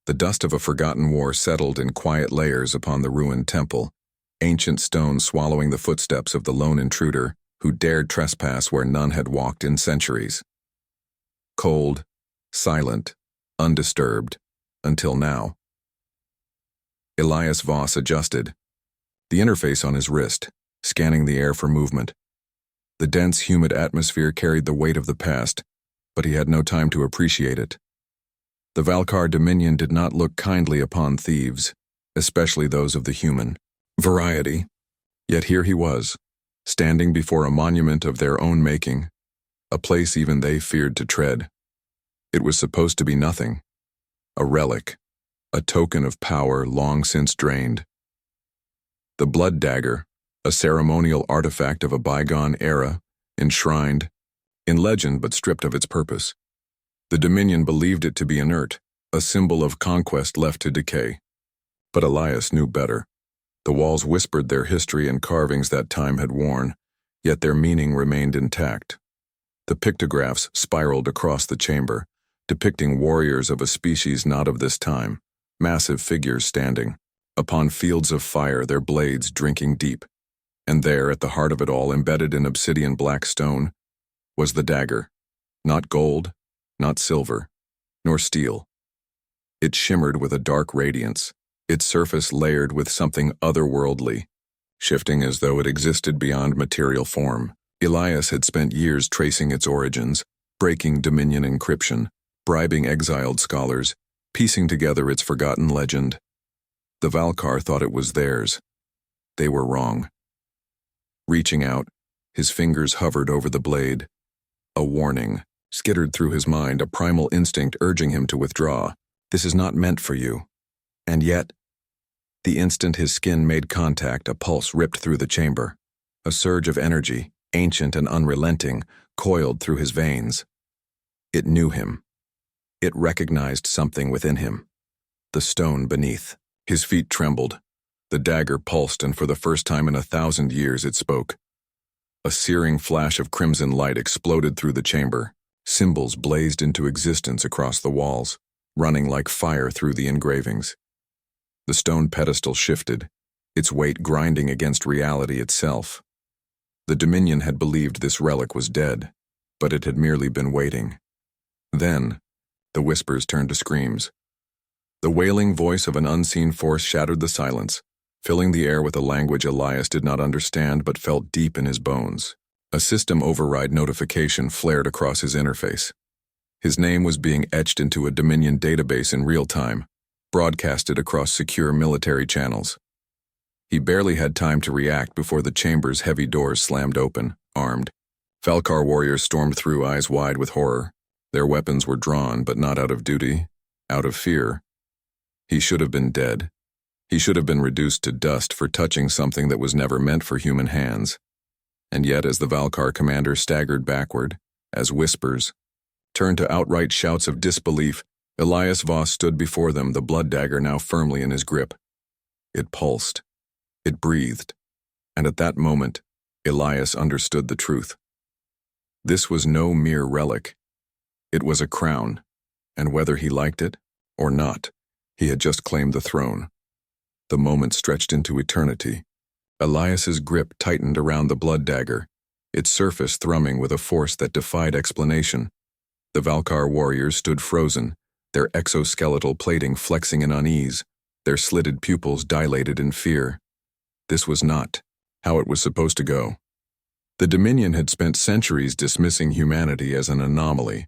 The dust of a forgotten war settled in quiet layers upon the ruined temple, ancient stones swallowing the footsteps of the lone intruder who dared trespass where none had walked in centuries. Cold, silent, undisturbed, until now. Elias Voss adjusted, the interface on his wrist, scanning the air for movement. The dense, humid atmosphere carried the weight of the past, but he had no time to appreciate it. The Val'Kar Dominion did not look kindly upon thieves, especially those of the human variety. Yet here he was, standing before a monument of their own making, a place even they feared to tread. It was supposed to be nothing, a relic, a token of power long since drained. The Blood Dagger, a ceremonial artifact of a bygone era, enshrined, in legend but stripped of its purpose. The Dominion believed it to be inert, a symbol of conquest left to decay. But Elias knew better. The walls whispered their history and carvings that time had worn, yet their meaning remained intact. The pictographs spiraled across the chamber, depicting warriors of a species not of this time, massive figures standing, upon fields of fire, their blades drinking deep. And there, at the heart of it all, embedded in obsidian black stone, was the dagger, not gold, not silver, nor steel. It shimmered with a dark radiance, its surface layered with something otherworldly, shifting as though it existed beyond material form. Elias had spent years tracing its origins, breaking Dominion encryption, bribing exiled scholars, piecing together its forgotten legend. The Val'Kar thought it was theirs. They were wrong. Reaching out, his fingers hovered over the blade. A warning skittered through his mind, a primal instinct urging him to withdraw. This is not meant for you. And yet, the instant his skin made contact, a pulse ripped through the chamber. A surge of energy, ancient and unrelenting, coiled through his veins. It knew him. It recognized something within him. The stone beneath. His feet trembled. The dagger pulsed, and for the first time in 1,000 years it spoke. A searing flash of crimson light exploded through the chamber. Symbols blazed into existence across the walls, running like fire through the engravings. The stone pedestal shifted, its weight grinding against reality itself. The Dominion had believed this relic was dead, but it had merely been waiting. Then, the whispers turned to screams. The wailing voice of an unseen force shattered the silence, filling the air with a language Elias did not understand but felt deep in his bones. A system override notification flared across his interface. His name was being etched into a Dominion database in real time, broadcasted across secure military channels. He barely had time to react before the chamber's heavy doors slammed open, armed. Val'Kar warriors stormed through, eyes wide with horror. Their weapons were drawn, but not out of duty, out of fear. He should have been dead. He should have been reduced to dust for touching something that was never meant for human hands. And yet, as the Val'Kar commander staggered backward, as whispers turned to outright shouts of disbelief, Elias Voss stood before them, the blood dagger now firmly in his grip. It pulsed. It breathed. And at that moment, Elias understood the truth. This was no mere relic. It was a crown, and whether he liked it or not, he had just claimed the throne. The moment stretched into eternity. Elias's grip tightened around the blood dagger, its surface thrumming with a force that defied explanation. The Val'Kar warriors stood frozen, their exoskeletal plating flexing in unease, their slitted pupils dilated in fear. This was not how it was supposed to go. The Dominion had spent centuries dismissing humanity as an anomaly.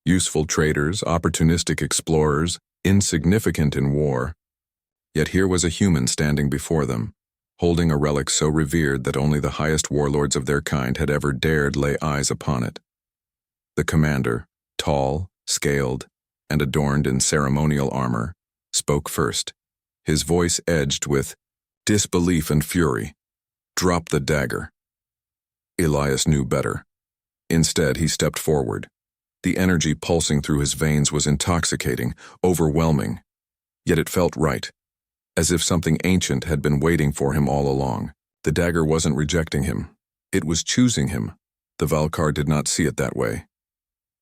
Useful traders, opportunistic explorers, insignificant in war. Yet here was a human standing before them, holding a relic so revered that only the highest warlords of their kind had ever dared lay eyes upon it. The commander, tall, scaled, and adorned in ceremonial armor, spoke first, his voice edged with disbelief and fury. "Drop the dagger." Elias knew better. Instead, he stepped forward. The energy pulsing through his veins was intoxicating, overwhelming. Yet it felt right, as if something ancient had been waiting for him all along. The dagger wasn't rejecting him. It was choosing him. The Val'Kar did not see it that way.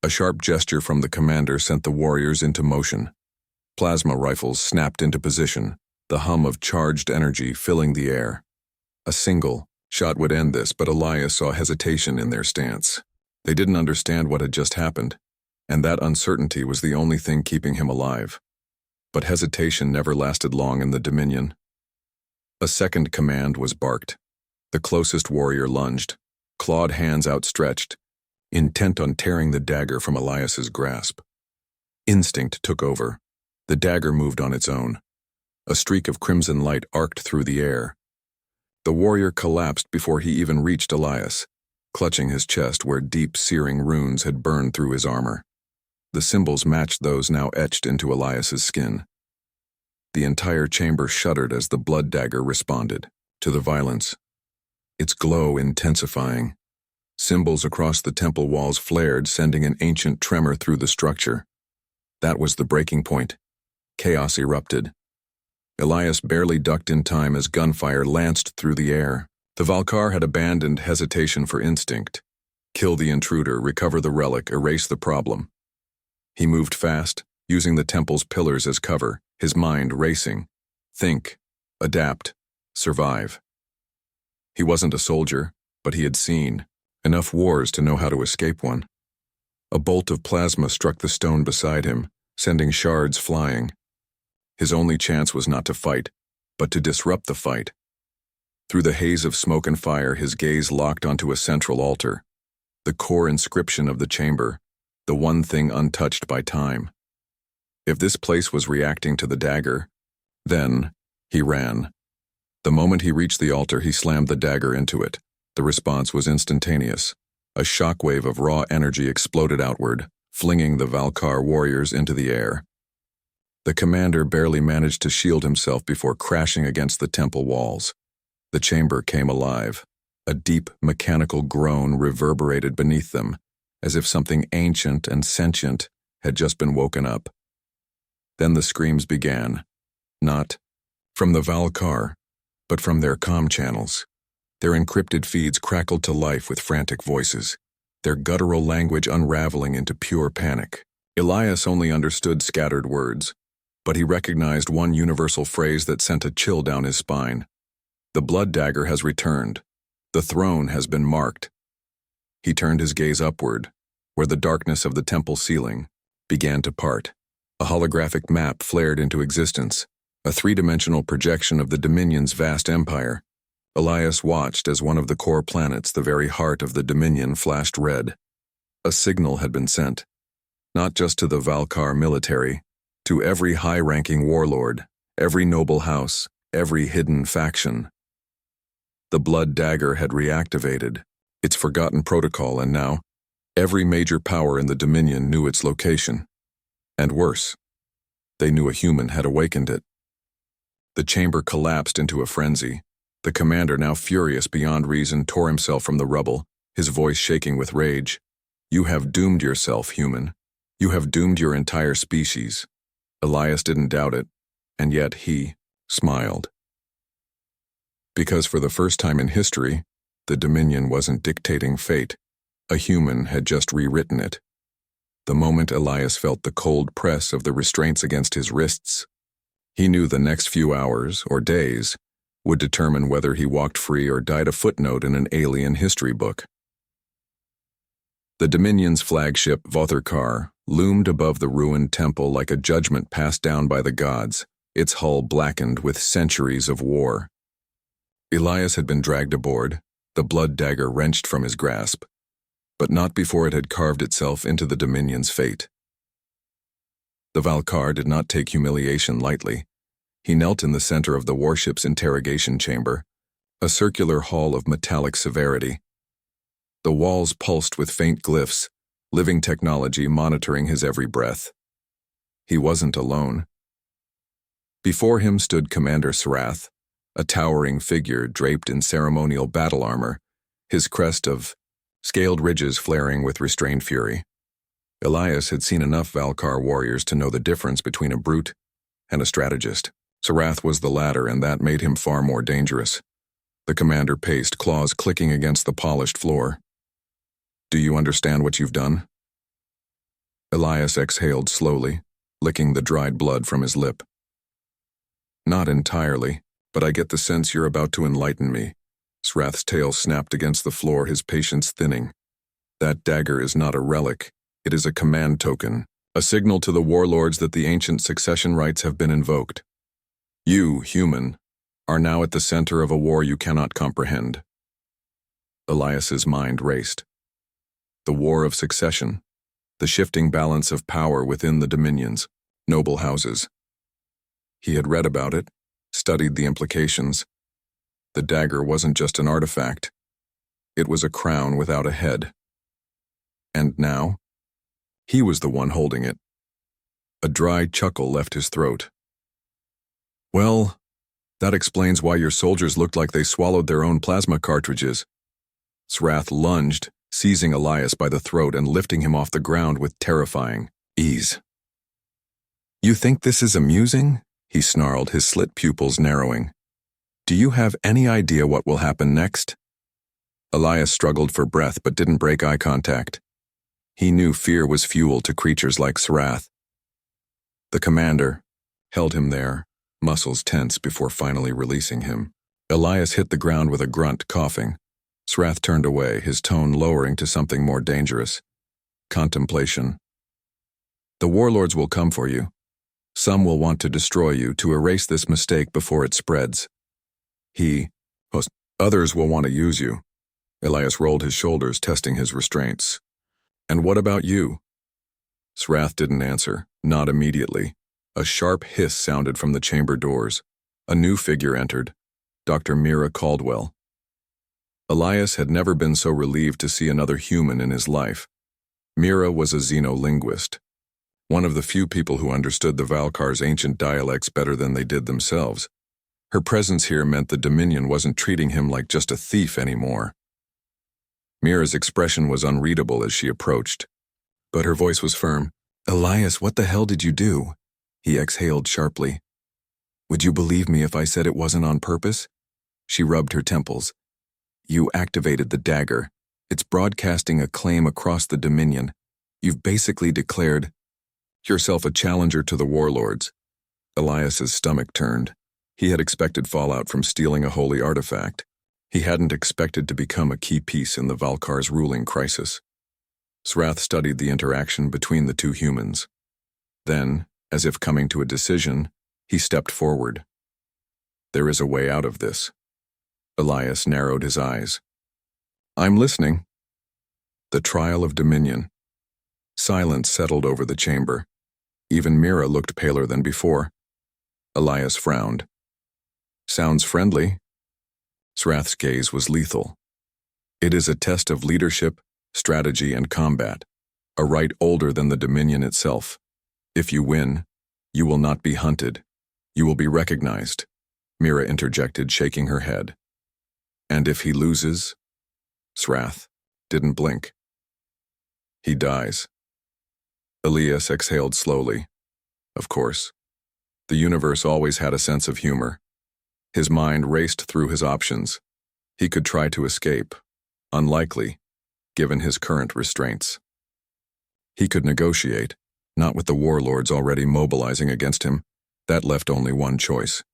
A sharp gesture from the commander sent the warriors into motion. Plasma rifles snapped into position, the hum of charged energy filling the air. A single shot would end this, but Elias saw hesitation in their stance. They didn't understand what had just happened, and that uncertainty was the only thing keeping him alive. But hesitation never lasted long in the Dominion. A second command was barked. The closest warrior lunged, clawed hands outstretched, intent on tearing the dagger from Elias's grasp. Instinct took over. The dagger moved on its own. A streak of crimson light arced through the air. The warrior collapsed before he even reached Elias, clutching his chest where deep, searing runes had burned through his armor. The symbols matched those now etched into Elias's skin. The entire chamber shuddered as the blood dagger responded to the violence, its glow intensifying. Symbols across the temple walls flared, sending an ancient tremor through the structure. That was the breaking point. Chaos erupted. Elias barely ducked in time as gunfire lanced through the air. The Val'Kar had abandoned hesitation for instinct. Kill the intruder, recover the relic, erase the problem. He moved fast, using the temple's pillars as cover, his mind racing. Think, adapt, survive. He wasn't a soldier, but he had seen enough wars to know how to escape one. A bolt of plasma struck the stone beside him, sending shards flying. His only chance was not to fight, but to disrupt the fight. Through the haze of smoke and fire, his gaze locked onto a central altar, the core inscription of the chamber, the one thing untouched by time. If this place was reacting to the dagger, then he ran. The moment he reached the altar, he slammed the dagger into it. The response was instantaneous. A shockwave of raw energy exploded outward, flinging the Val'Kar warriors into the air. The commander barely managed to shield himself before crashing against the temple walls. The chamber came alive. A deep, mechanical groan reverberated beneath them, as if something ancient and sentient had just been woken up. Then the screams began, not from the Val'Kar, but from their comm channels. Their encrypted feeds crackled to life with frantic voices, their guttural language unraveling into pure panic. Elias only understood scattered words, but he recognized one universal phrase that sent a chill down his spine. The blood dagger has returned. The throne has been marked. He turned his gaze upward, where the darkness of the temple ceiling began to part. A holographic map flared into existence, a three-dimensional projection of the Dominion's vast empire. Elias watched as one of the core planets, the very heart of the Dominion, flashed red. A signal had been sent, not just to the Val'Kar military, to every high-ranking warlord, every noble house, every hidden faction. The blood dagger had reactivated, its forgotten protocol, and now, every major power in the Dominion knew its location. And worse, they knew a human had awakened it. The chamber collapsed into a frenzy. The commander, now furious beyond reason, tore himself from the rubble, his voice shaking with rage. "You have doomed yourself, human. You have doomed your entire species." Elias didn't doubt it, and yet he smiled. Because for the first time in history, the Dominion wasn't dictating fate. A human had just rewritten it. The moment Elias felt the cold press of the restraints against his wrists, he knew the next few hours, or days, would determine whether he walked free or died a footnote in an alien history book. The Dominion's flagship, Val'Kar, loomed above the ruined temple like a judgment passed down by the gods, its hull blackened with centuries of war. Elias had been dragged aboard, the blood dagger wrenched from his grasp, but not before it had carved itself into the Dominion's fate. The Val'Kar did not take humiliation lightly. He knelt in the center of the warship's interrogation chamber, a circular hall of metallic severity. The walls pulsed with faint glyphs, living technology monitoring his every breath. He wasn't alone. Before him stood Commander Sarath, a towering figure draped in ceremonial battle armor, his crest of scaled ridges flaring with restrained fury. Elias had seen enough Val'Kar warriors to know the difference between a brute and a strategist. Sarath was the latter, and that made him far more dangerous. The commander paced, claws clicking against the polished floor. "Do you understand what you've done?" Elias exhaled slowly, licking the dried blood from his lip. Not entirely, but I get the sense you're about to enlighten me. Srath's tail snapped against the floor, his patience thinning. That dagger is not a relic. It is a command token, a signal to the warlords that the ancient succession rites have been invoked. You, human, are now at the center of a war you cannot comprehend. Elias's mind raced. The war of succession, the shifting balance of power within the dominions, noble houses. He had read about it, studied the implications. The dagger wasn't just an artifact. It was a crown without a head. And now, he was the one holding it. A dry chuckle left his throat. Well, that explains why your soldiers looked like they swallowed their own plasma cartridges. Srath lunged, seizing Elias by the throat and lifting him off the ground with terrifying ease. You think this is amusing? He snarled, his slit pupils narrowing. Do you have any idea what will happen next? Elias struggled for breath but didn't break eye contact. He knew fear was fuel to creatures like Srath. The commander held him there, muscles tense before finally releasing him. Elias hit the ground with a grunt, coughing. Srath turned away, his tone lowering to something more dangerous. Contemplation. The warlords will come for you. Some will want to destroy you, to erase this mistake before it spreads. Others will want to use you. Elias rolled his shoulders, testing his restraints. And what about you? Srath didn't answer, not immediately. A sharp hiss sounded from the chamber doors. A new figure entered, Dr. Mira Caldwell. Elias had never been so relieved to see another human in his life. Mira was a xenolinguist, one of the few people who understood the Val'Kar's ancient dialects better than they did themselves. Her presence here meant the Dominion wasn't treating him like just a thief anymore. Mira's expression was unreadable as she approached, but her voice was firm. Elias, what the hell did you do? He exhaled sharply. Would you believe me if I said it wasn't on purpose? She rubbed her temples. You activated the dagger. It's broadcasting a claim across the Dominion. You've basically declared yourself a challenger to the warlords. Elias's stomach turned. He had expected fallout from stealing a holy artifact. He hadn't expected to become a key piece in the Val'Kar's ruling crisis. Srath studied the interaction between the two humans. Then, as if coming to a decision, he stepped forward. There is a way out of this. Elias narrowed his eyes. I'm listening. The trial of Dominion. Silence settled over the chamber. Even Mira looked paler than before. Elias frowned. Sounds friendly. Srath's gaze was lethal. It is a test of leadership, strategy, and combat, a rite older than the Dominion itself. If you win, you will not be hunted. You will be recognized, Mira interjected, shaking her head. And if he loses? Srath didn't blink. He dies. Elias exhaled slowly. Of course. The universe always had a sense of humor. His mind raced through his options. He could try to escape. Unlikely, given his current restraints. He could negotiate, not with the warlords already mobilizing against him. That left only one choice.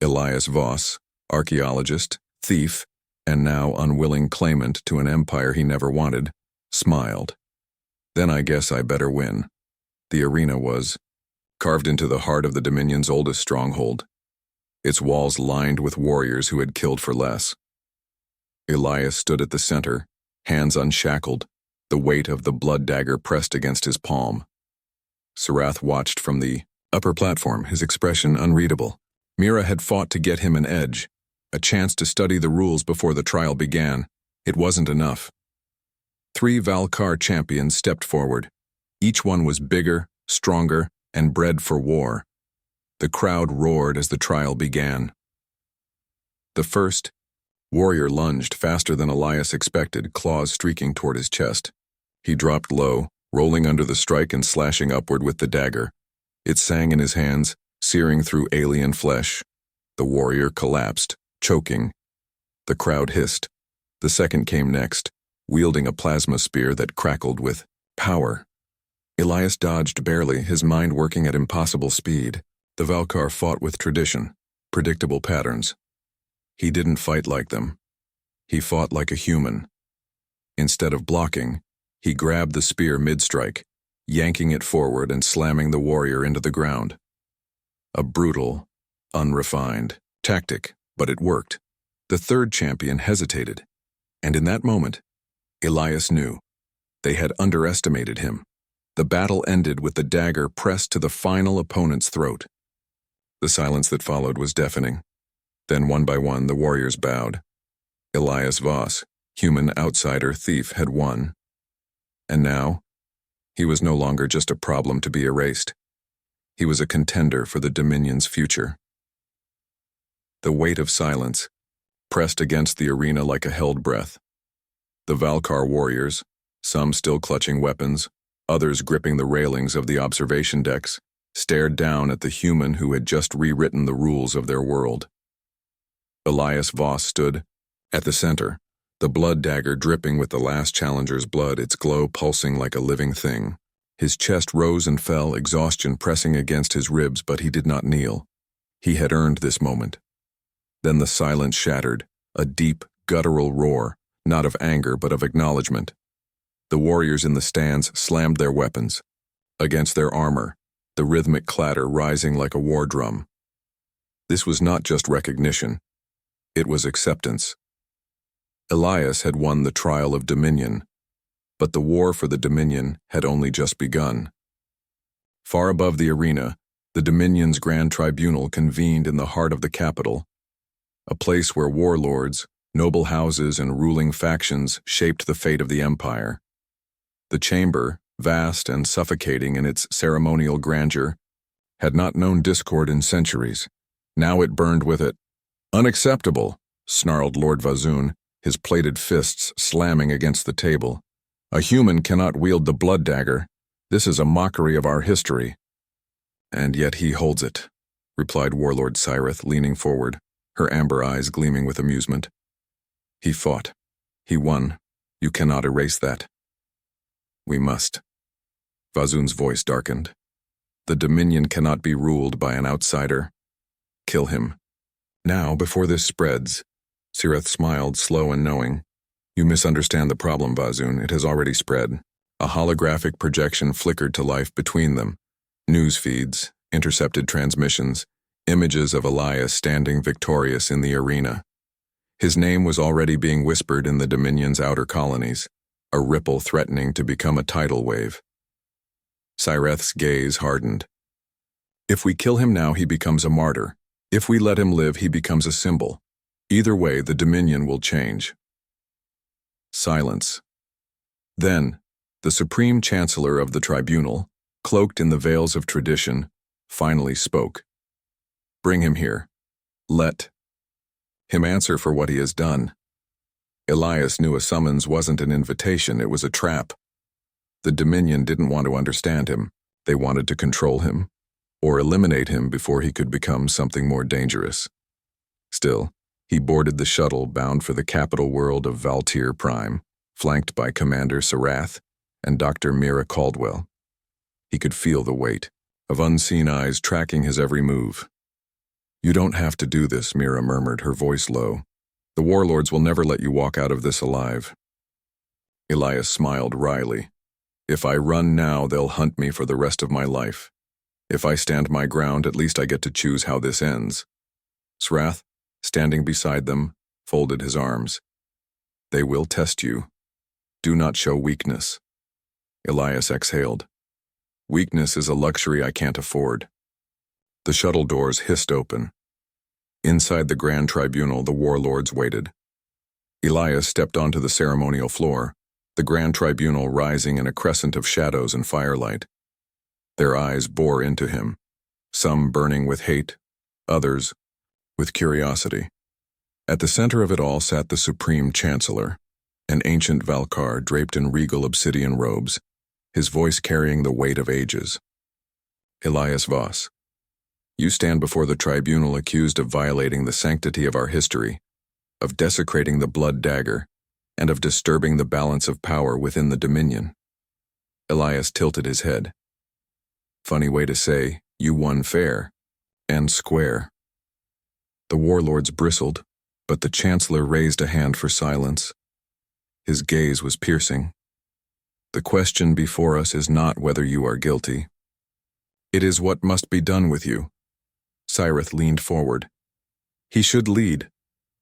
Elias Voss, archaeologist, thief, and now unwilling claimant to an empire he never wanted, smiled. Then I guess I better win. The arena was carved into the heart of the Dominion's oldest stronghold, its walls lined with warriors who had killed for less. Elias stood at the center, hands unshackled, the weight of the blood dagger pressed against his palm. Srath watched from the upper platform, his expression unreadable. Mira had fought to get him an edge, a chance to study the rules before the trial began. It wasn't enough. 3 Val'Kar champions stepped forward. Each one was bigger, stronger, and bred for war. The crowd roared as the trial began. The first warrior lunged faster than Elias expected, claws streaking toward his chest. He dropped low, rolling under the strike and slashing upward with the dagger. It sang in his hands, searing through alien flesh. The warrior collapsed, choking. The crowd hissed. The second came next, wielding a plasma spear that crackled with power. Elias dodged barely, his mind working at impossible speed. The Val'Kar fought with tradition, predictable patterns. He didn't fight like them. He fought like a human. Instead of blocking, he grabbed the spear mid-strike, yanking it forward and slamming the warrior into the ground. A brutal, unrefined tactic, but it worked. The third champion hesitated, and in that moment, Elias knew. They had underestimated him. The battle ended with the dagger pressed to the final opponent's throat. The silence that followed was deafening. Then one by one, the warriors bowed. Elias Voss, human outsider thief, had won. And now, he was no longer just a problem to be erased. He was a contender for the Dominion's future. The weight of silence pressed against the arena like a held breath. The Val'Kar warriors, some still clutching weapons, others gripping the railings of the observation decks, stared down at the human who had just rewritten the rules of their world. Elias Voss stood at the center, the blood dagger dripping with the last challenger's blood, its glow pulsing like a living thing. His chest rose and fell, exhaustion pressing against his ribs, but he did not kneel. He had earned this moment. Then the silence shattered, a deep, guttural roar, not of anger but of acknowledgement. The warriors in the stands slammed their weapons against their armor, the rhythmic clatter rising like a war drum. This was not just recognition. It was acceptance. Elias had won the trial of Dominion, but the war for the Dominion had only just begun. Far above the arena, the Dominion's Grand Tribunal convened in the heart of the capital, a place where warlords, noble houses, and ruling factions shaped the fate of the empire. The chamber, vast and suffocating in its ceremonial grandeur, had not known discord in centuries. Now it burned with it. "Unacceptable," snarled Lord Vazoon, his plated fists slamming against the table. "A human cannot wield the blood dagger. This is a mockery of our history." "And yet he holds it," replied Warlord Cyrith, leaning forward, her amber eyes gleaming with amusement. "He fought. He won. You cannot erase that." "We must." Vazoon's voice darkened. "The Dominion cannot be ruled by an outsider. Kill him. Now, before this spreads." Cyrith smiled, slow and knowing. "You misunderstand the problem, Vazoon. It has already spread." A holographic projection flickered to life between them. News feeds, intercepted transmissions, images of Elias standing victorious in the arena. His name was already being whispered in the Dominion's outer colonies, a ripple threatening to become a tidal wave. Cyrith's gaze hardened. "If we kill him now, he becomes a martyr. If we let him live, he becomes a symbol. Either way, the Dominion will change." Silence. Then, the Supreme Chancellor of the Tribunal, cloaked in the veils of tradition, finally spoke. "Bring him here. Let him answer for what he has done." Elias knew a summons wasn't an invitation, it was a trap. The Dominion didn't want to understand him. They wanted to control him, or eliminate him before he could become something more dangerous. Still, he boarded the shuttle bound for the capital world of Val'Tir Prime, flanked by Commander Sarath and Dr. Mira Caldwell. He could feel the weight of unseen eyes tracking his every move. "You don't have to do this," Mira murmured, her voice low. "The warlords will never let you walk out of this alive." Elias smiled wryly. "If I run now, they'll hunt me for the rest of my life. If I stand my ground, at least I get to choose how this ends." Sarath, standing beside them, folded his arms. "They will test you. Do not show weakness." Elias exhaled. "Weakness is a luxury I can't afford." The shuttle doors hissed open. Inside the Grand Tribunal, the warlords waited. Elias stepped onto the ceremonial floor, the Grand Tribunal rising in a crescent of shadows and firelight. Their eyes bore into him, some burning with hate, others with curiosity. At the center of it all sat the Supreme Chancellor, an ancient Val'Kar draped in regal obsidian robes, his voice carrying the weight of ages. "Elias Voss, you stand before the tribunal accused of violating the sanctity of our history, of desecrating the blood dagger, and of disturbing the balance of power within the Dominion. Elias tilted his head. Funny way to say, you won fair. And square. The warlords bristled, but the Chancellor raised a hand for silence. His gaze was piercing. The question before us is not whether you are guilty. It is what must be done with you. Cyrith leaned forward. He should lead.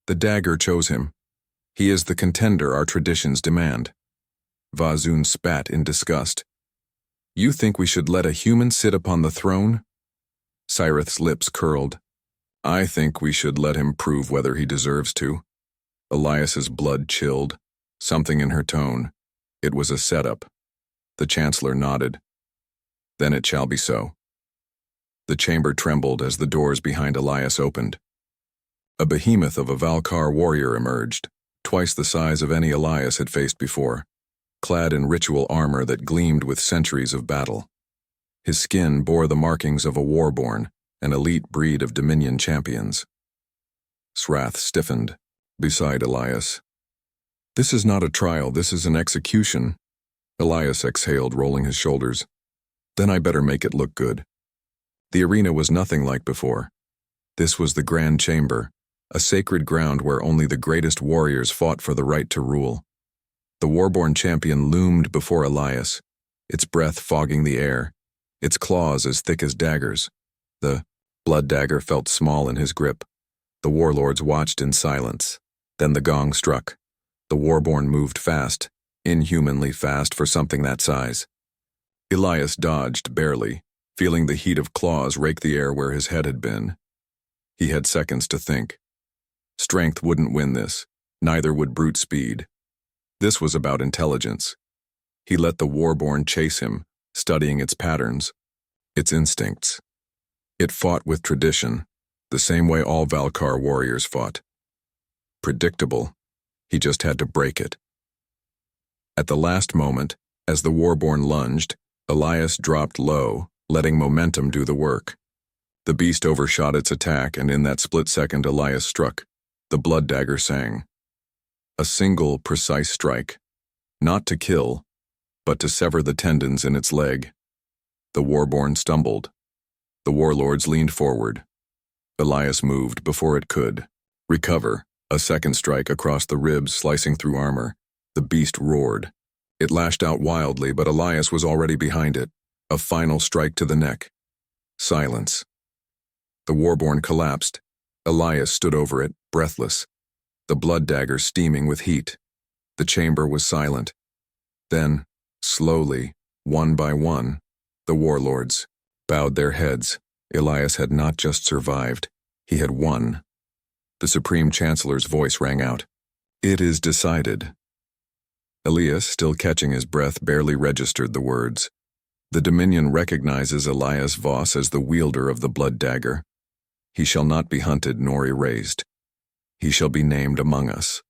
The dagger chose him. He is the contender our traditions demand. Vazun spat in disgust. You think we should let a human sit upon the throne? Cyrith's lips curled. I think we should let him prove whether he deserves to. Elias's blood chilled. Something in her tone. It was a setup. The Chancellor nodded. Then it shall be so. The chamber trembled as the doors behind Elias opened. A behemoth of a Val'Kar warrior emerged, twice the size of any Elias had faced before, clad in ritual armor that gleamed with centuries of battle. His skin bore the markings of a warborn, an elite breed of Dominion champions. Srath stiffened beside Elias. This is not a trial, this is an execution. Elias exhaled, rolling his shoulders. Then I better make it look good. The arena was nothing like before. This was the Grand Chamber, a sacred ground where only the greatest warriors fought for the right to rule. The warborn champion loomed before Elias, its breath fogging the air, its claws as thick as daggers. The Blood Dagger felt small in his grip. The warlords watched in silence. Then the gong struck. The warborn moved fast, inhumanly fast for something that size. Elias dodged barely, feeling the heat of claws rake the air where his head had been. He had seconds to think. Strength wouldn't win this, neither would brute speed. This was about intelligence. He let the warborn chase him, studying its patterns, its instincts. It fought with tradition, the same way all Val'Kar warriors fought. Predictable. He just had to break it. At the last moment, as the warborn lunged, Elias dropped low, letting momentum do the work. The beast overshot its attack, and in that split second Elias struck. The Blood Dagger sang. A single, precise strike. Not to kill, but to sever the tendons in its leg. The warborn stumbled. The warlords leaned forward. Elias moved before it could. Recover. A second strike across the ribs, slicing through armor. The beast roared. It lashed out wildly, but Elias was already behind it. A final strike to the neck. Silence. The warborn collapsed. Elias stood over it, breathless. The Blood Dagger steaming with heat. The chamber was silent. Then, slowly, one by one, the warlords bowed their heads. Elias had not just survived, he had won. The Supreme Chancellor's voice rang out. It is decided. Elias, still catching his breath, barely registered the words. The Dominion recognizes Elias Voss as the wielder of the Blood Dagger. He shall not be hunted nor erased. He shall be named among us.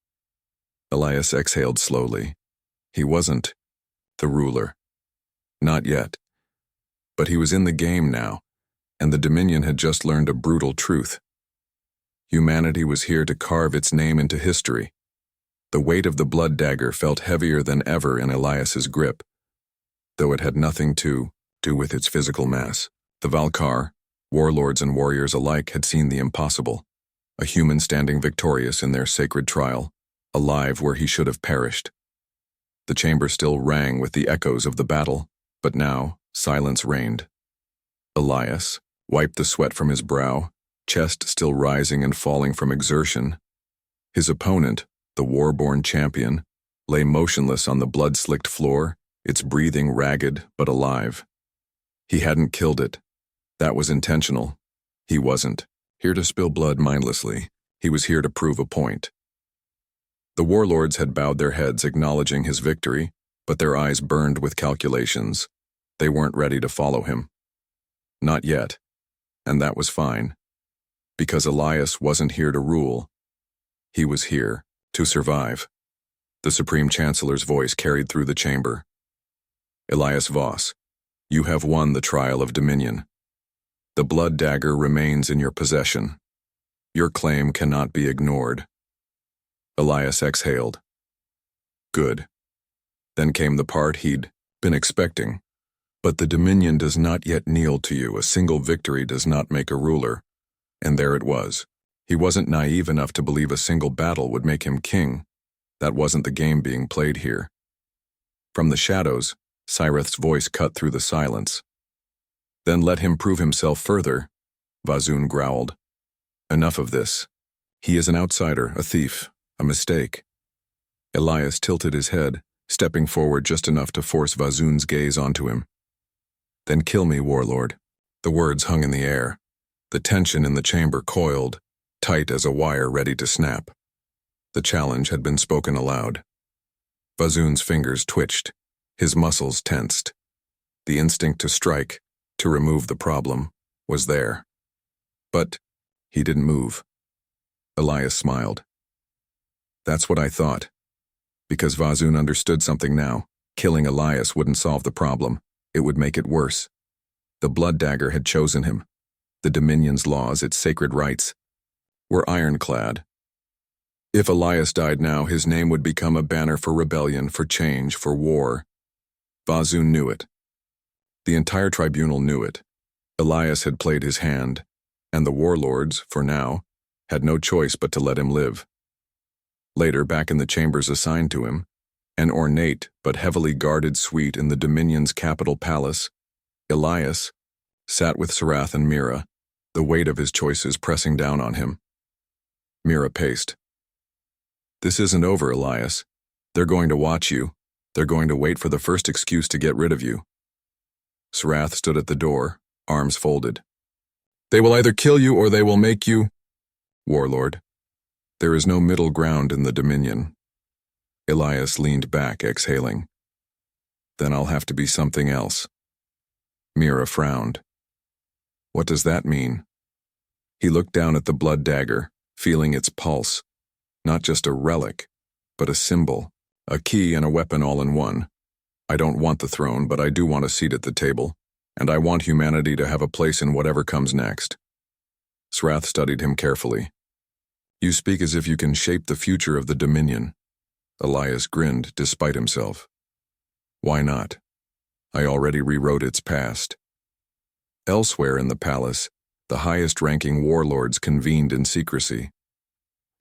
Elias exhaled slowly. He wasn't the ruler. Not yet. But he was in the game now, and the Dominion had just learned a brutal truth. Humanity was here to carve its name into history. The weight of the Blood Dagger felt heavier than ever in Elias's grip, though it had nothing to do with its physical mass. The Val'Kar, warlords and warriors alike, had seen the impossible. A human standing victorious in their sacred trial, alive where he should have perished. The chamber still rang with the echoes of the battle, but now silence reigned. Elias wiped the sweat from his brow, chest still rising and falling from exertion. His opponent, the warborn champion, lay motionless on the blood-slicked floor, its breathing ragged but alive. He hadn't killed it. That was intentional. He wasn't here to spill blood mindlessly. He was here to prove a point. The warlords had bowed their heads, acknowledging his victory, but their eyes burned with calculations. They weren't ready to follow him. Not yet, and that was fine. Because Elias wasn't here to rule. He was here to survive. The Supreme Chancellor's voice carried through the chamber. Elias Voss, you have won the trial of Dominion. The Blood Dagger remains in your possession. Your claim cannot be ignored. Elias exhaled. Good. Then came the part he'd been expecting. But the Dominion does not yet kneel to you. A single victory does not make a ruler. And there it was. He wasn't naive enough to believe a single battle would make him king. That wasn't the game being played here. From the shadows, Cyrith's voice cut through the silence. Then let him prove himself further, Vazun growled. Enough of this. He is an outsider, a thief, a mistake. Elias tilted his head, stepping forward just enough to force Vazun's gaze onto him. Then kill me, warlord. The words hung in the air. The tension in the chamber coiled, tight as a wire ready to snap. The challenge had been spoken aloud. Vazun's fingers twitched, his muscles tensed. The instinct to strike, to remove the problem, was there. But he didn't move. Elias smiled. That's what I thought. Because Vazun understood something now. Killing Elias wouldn't solve the problem. It would make it worse. The Blood Dagger had chosen him. The Dominion's laws, its sacred rights, were ironclad. If Elias died now, his name would become a banner for rebellion, for change, for war. Vazun knew it. The entire tribunal knew it. Elias had played his hand, and the warlords, for now, had no choice but to let him live. Later, back in the chambers assigned to him, an ornate but heavily guarded suite in the Dominion's capital palace, Elias sat with Sarath and Mira, the weight of his choices pressing down on him. Mira paced. This isn't over, Elias. They're going to watch you. They're going to wait for the first excuse to get rid of you. Sarath stood at the door, arms folded. They will either kill you or they will make you... Warlord. There is no middle ground in the Dominion. Elias leaned back, exhaling. Then I'll have to be something else. Mira frowned. What does that mean? He looked down at the Blood Dagger, feeling its pulse. Not just a relic, but a symbol, a key and a weapon all in one. I don't want the throne, but I do want a seat at the table, and I want humanity to have a place in whatever comes next. Srath studied him carefully. You speak as if you can shape the future of the Dominion. Elias grinned despite himself. Why not? I already rewrote its past. Elsewhere in the palace, the highest-ranking warlords convened in secrecy.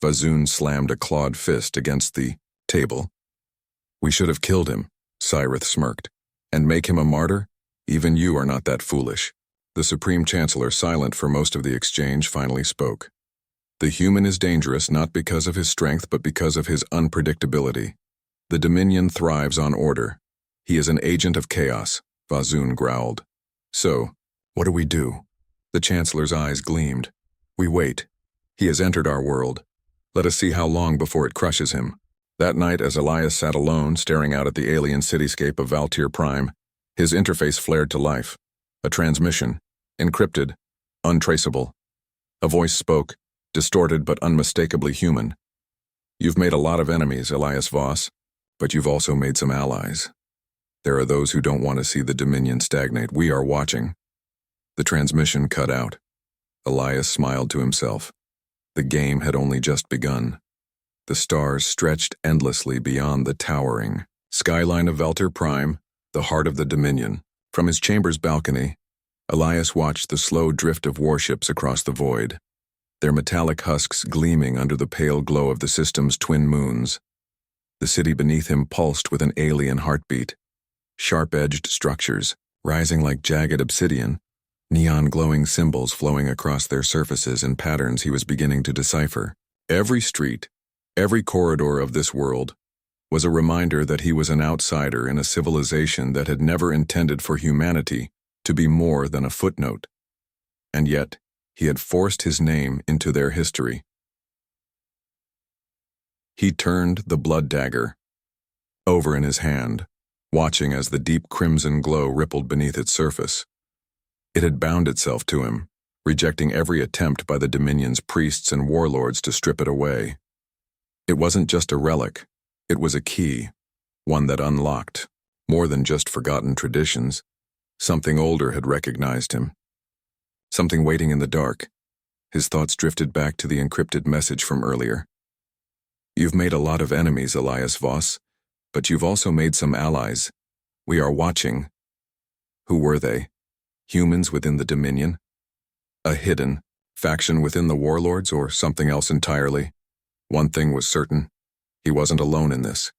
Vazun slammed a clawed fist against the table. We should have killed him, Cyrith smirked. And make him a martyr? Even you are not that foolish. The Supreme Chancellor, silent for most of the exchange, finally spoke. The human is dangerous not because of his strength but because of his unpredictability. The Dominion thrives on order. He is an agent of chaos, Vazun growled. So, what do we do? The Chancellor's eyes gleamed. We wait. He has entered our world. Let us see how long before it crushes him. That night, as Elias sat alone, staring out at the alien cityscape of Val'Kar Prime, his interface flared to life. A transmission, encrypted, untraceable. A voice spoke, distorted but unmistakably human. You've made a lot of enemies, Elias Voss, but you've also made some allies. There are those who don't want to see the Dominion stagnate. We are watching. The transmission cut out. Elias smiled to himself. The game had only just begun. The stars stretched endlessly beyond the towering skyline of Val'Kar Prime, the heart of the Dominion. From his chamber's balcony, Elias watched the slow drift of warships across the void, their metallic husks gleaming under the pale glow of the system's twin moons. The city beneath him pulsed with an alien heartbeat. Sharp-edged structures, rising like jagged obsidian, neon-glowing symbols flowing across their surfaces in patterns he was beginning to decipher. Every street, every corridor of this world, was a reminder that he was an outsider in a civilization that had never intended for humanity to be more than a footnote. And yet, he had forced his name into their history. He turned the Blood Dagger over in his hand, watching as the deep crimson glow rippled beneath its surface. It had bound itself to him, rejecting every attempt by the Dominion's priests and warlords to strip it away. It wasn't just a relic, it was a key, one that unlocked, more than just forgotten traditions. Something older had recognized him. Something waiting in the dark. His thoughts drifted back to the encrypted message from earlier. You've made a lot of enemies, Elias Voss, but you've also made some allies. We are watching. Who were they? Humans within the Dominion? A hidden faction within the warlords, or something else entirely? One thing was certain. He wasn't alone in this.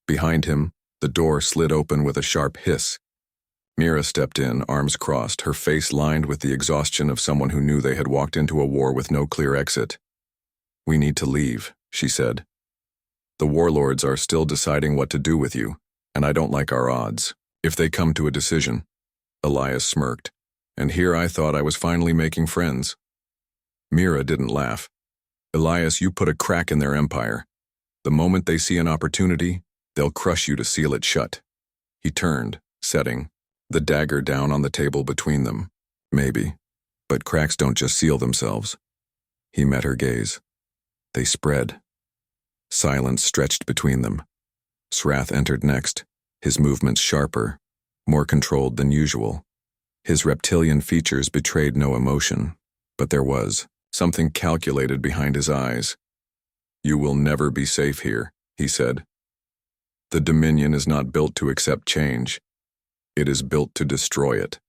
Behind him, the door slid open with a sharp hiss. Mira stepped in, arms crossed, her face lined with the exhaustion of someone who knew they had walked into a war with no clear exit. "We need to leave," she said. "The warlords are still deciding what to do with you, and I don't like our odds. If they come to a decision." Elias smirked. "And here I thought I was finally making friends." Mira didn't laugh. "Elias, you put a crack in their empire. The moment they see an opportunity, they'll crush you to seal it shut." He turned, setting the dagger down on the table between them. "Maybe, but cracks don't just seal themselves." He met her gaze. They spread. Silence stretched between them. Srath entered next, his movements sharper, more controlled than usual. His reptilian features betrayed no emotion, but there was something calculated behind his eyes. "You will never be safe here," he said. "The Dominion is not built to accept change. It is built to destroy it."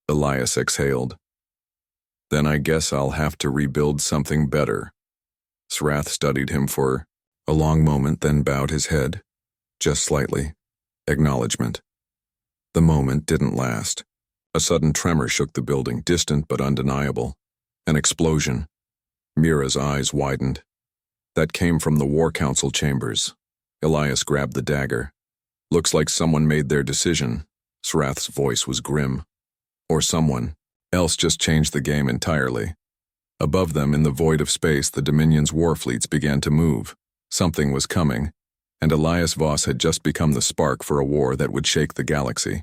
Elias exhaled. "Then I guess I'll have to rebuild something better." Srath studied him for a long moment, then bowed his head, just slightly. Acknowledgement. The moment didn't last. A sudden tremor shook the building, distant but undeniable. An explosion. Mira's eyes widened. That came from the War Council chambers. Elias grabbed the dagger. "Looks like someone made their decision." Srath's voice was grim. "Or someone else just changed the game entirely." Above them, in the void of space, the Dominion's war fleets began to move. Something was coming, and Elias Voss had just become the spark for a war that would shake the galaxy.